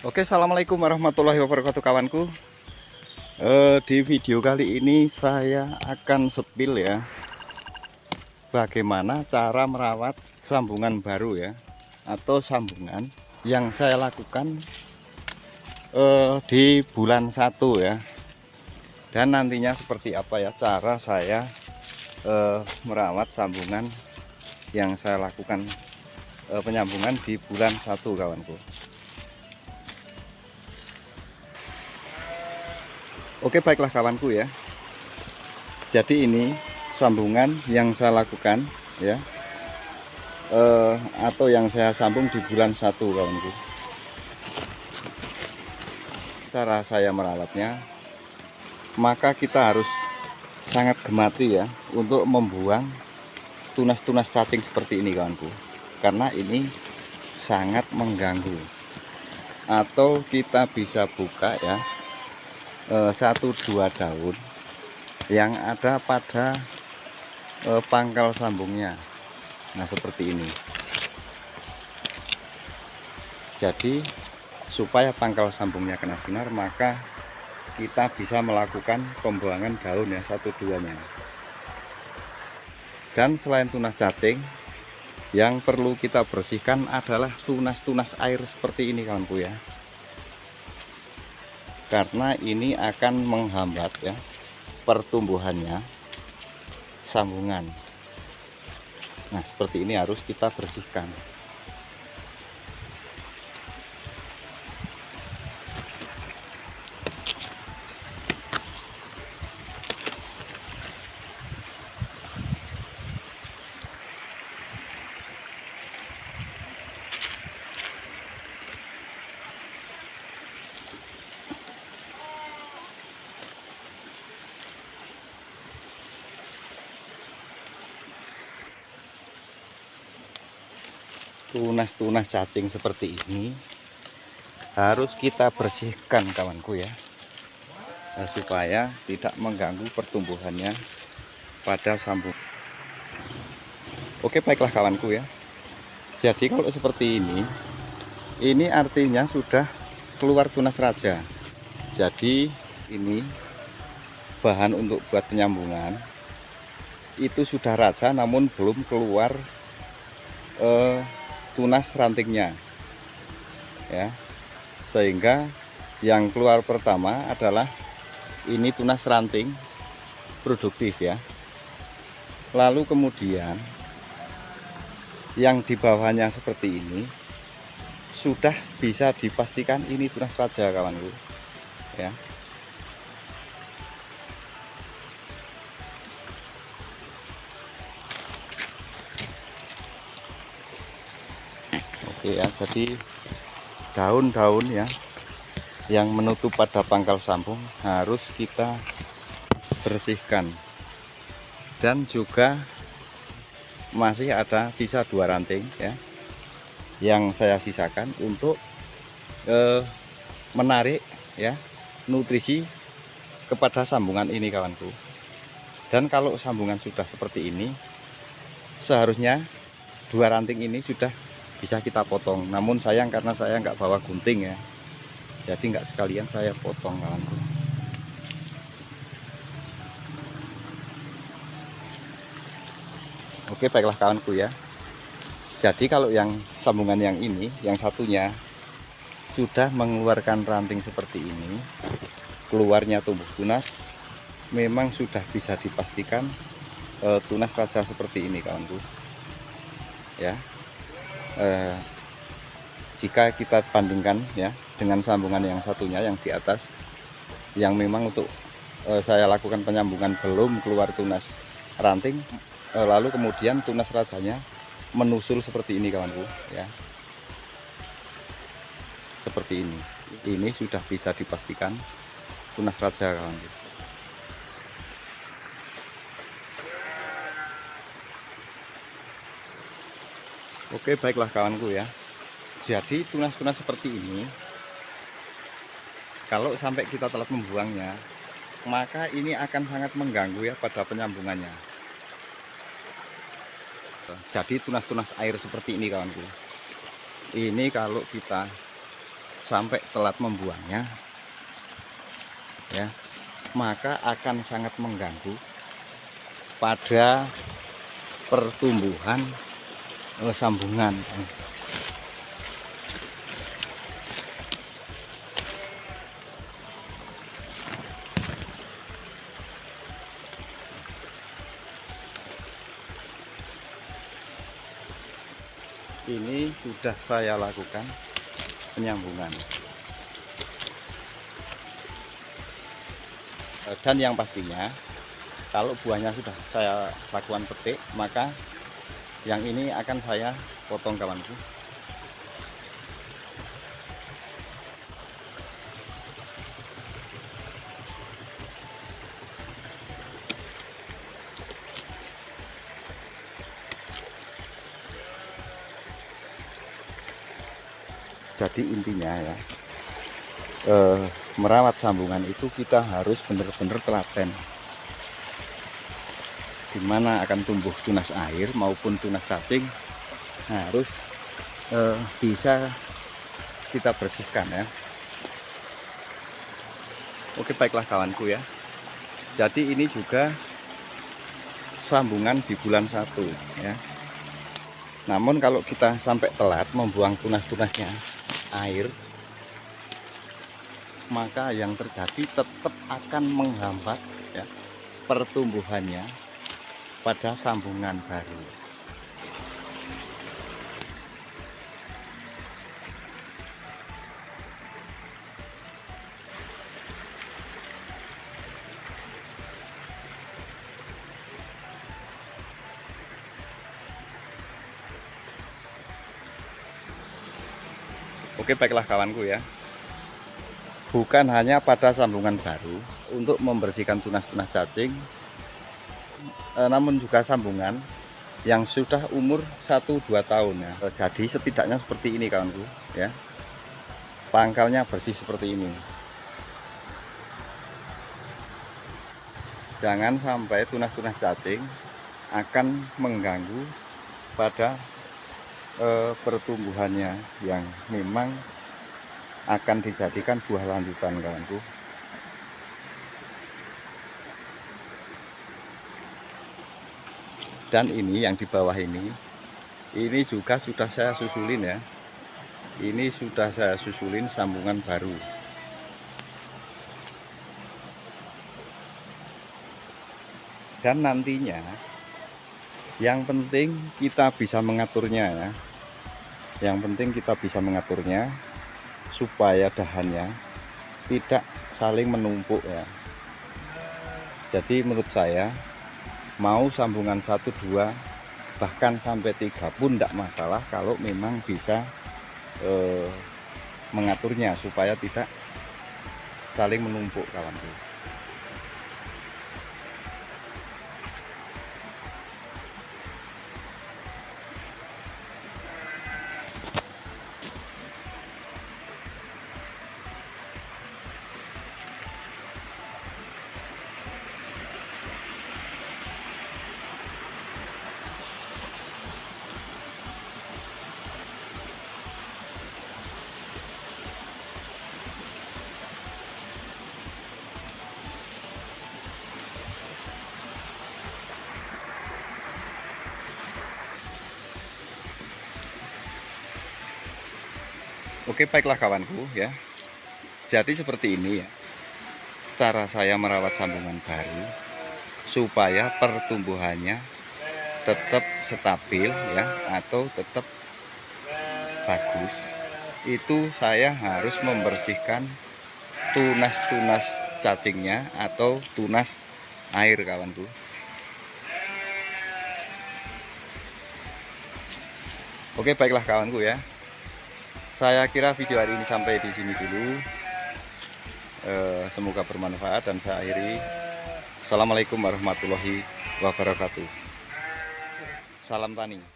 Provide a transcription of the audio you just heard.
Oke, assalamualaikum warahmatullahi wabarakatuh kawanku. Di video kali ini saya akan spill ya, bagaimana cara merawat sambungan baru ya, atau sambungan yang saya lakukan di bulan 1 ya. Dan nantinya seperti apa ya cara saya merawat sambungan yang saya lakukan penyambungan di bulan 1 kawanku. Oke, baiklah kawanku ya. Jadi ini sambungan yang saya lakukan ya, atau yang saya sambung di bulan 1 kawanku. Cara saya merawatnya, maka kita harus sangat gemati ya untuk membuang tunas-tunas cacing seperti ini kawanku, karena ini sangat mengganggu. Atau kita bisa buka ya, 1-2 daun yang ada pada pangkal sambungnya. Nah, seperti ini. Jadi supaya pangkal sambungnya kena sinar, maka kita bisa melakukan pembuangan daun ya, 1-2-nya. Dan selain tunas cacing, yang perlu kita bersihkan adalah tunas-tunas air seperti ini kawanku ya, karena ini akan menghambat ya pertumbuhannya sambungan. Nah, seperti ini harus kita bersihkan. Tunas-tunas cacing seperti ini harus kita bersihkan kawanku ya, supaya tidak mengganggu pertumbuhannya pada sambung. Oke, baiklah kawanku ya. Jadi kalau seperti ini artinya sudah keluar tunas raja. Jadi ini bahan untuk buat penyambungan itu sudah raja, namun belum keluar tunas rantingnya ya, sehingga yang keluar pertama adalah ini tunas ranting produktif ya. Lalu kemudian yang di bawahnya seperti ini sudah bisa dipastikan ini tunas raja kawanku ya. Oke ya, jadi daun-daun ya yang menutup pada pangkal sambung harus kita bersihkan. Dan juga masih ada sisa 2 ranting ya yang saya sisakan untuk menarik ya nutrisi kepada sambungan ini kawanku. Dan kalau sambungan sudah seperti ini, seharusnya 2 ranting ini sudah bisa kita potong. Namun sayang karena saya nggak bawa gunting ya, jadi nggak sekalian saya potong kawanku. Oke, baiklah kawanku ya. Jadi kalau yang sambungan yang ini, yang satunya sudah mengeluarkan ranting seperti ini, keluarnya tumbuh tunas, memang sudah bisa dipastikan tunas raja seperti ini kawanku ya. Jika kita bandingkan ya dengan sambungan yang satunya yang di atas, yang memang untuk saya lakukan penyambungan belum keluar tunas ranting, lalu kemudian tunas rajanya menusul seperti ini kawanku ya, seperti ini sudah bisa dipastikan tunas raja kawanku. Oke, baiklah kawanku ya. Jadi tunas-tunas seperti ini kalau sampai kita telat membuangnya, maka ini akan sangat mengganggu ya pada penyambungannya. Jadi tunas-tunas air seperti ini kawanku, ini kalau kita sampai telat membuangnya, ya, maka akan sangat mengganggu pada pertumbuhan sambungan. Ini sudah saya lakukan penyambungan, dan yang pastinya kalau buahnya sudah saya lakukan petik, maka yang ini akan saya potong, kawanku. Jadi intinya ya, merawat sambungan itu kita harus benar-benar telaten, dimana akan tumbuh tunas air maupun tunas cacing harus bisa kita bersihkan ya. Oke, baiklah kawanku ya, jadi ini juga sambungan di bulan 1 ya. Namun kalau kita sampai telat membuang tunas-tunasnya air, maka yang terjadi tetap akan menghambat ya pertumbuhannya pada sambungan baru. Oke, baiklah kawanku ya, bukan hanya pada sambungan baru untuk membersihkan tunas-tunas cacing, namun juga sambungan yang sudah umur 1-2 tahun ya. Jadi setidaknya seperti ini kawanku ya, pangkalnya bersih seperti ini. Jangan sampai tunas-tunas cacing akan mengganggu pada pertumbuhannya yang memang akan dijadikan buah lanjutan, kawanku. Dan ini yang di bawah ini juga sudah saya susulin ya. Ini sudah saya susulin sambungan baru. Dan nantinya yang penting kita bisa mengaturnya ya. Yang penting kita bisa mengaturnya supaya dahannya tidak saling menumpuk ya. Jadi menurut saya mau sambungan 1, 2 bahkan sampai 3 pun tidak masalah kalau memang bisa mengaturnya supaya tidak saling menumpuk, kawanku. Oke, baiklah kawanku ya. Jadi seperti ini ya cara saya merawat sambungan baru supaya pertumbuhannya tetap stabil ya, atau tetap bagus. Itu saya harus membersihkan tunas-tunas cacingnya atau tunas air, kawanku. Oke, baiklah kawanku ya. Saya kira video hari ini sampai di sini dulu. Semoga bermanfaat dan saya akhiri. Assalamualaikum warahmatullahi wabarakatuh. Salam tani.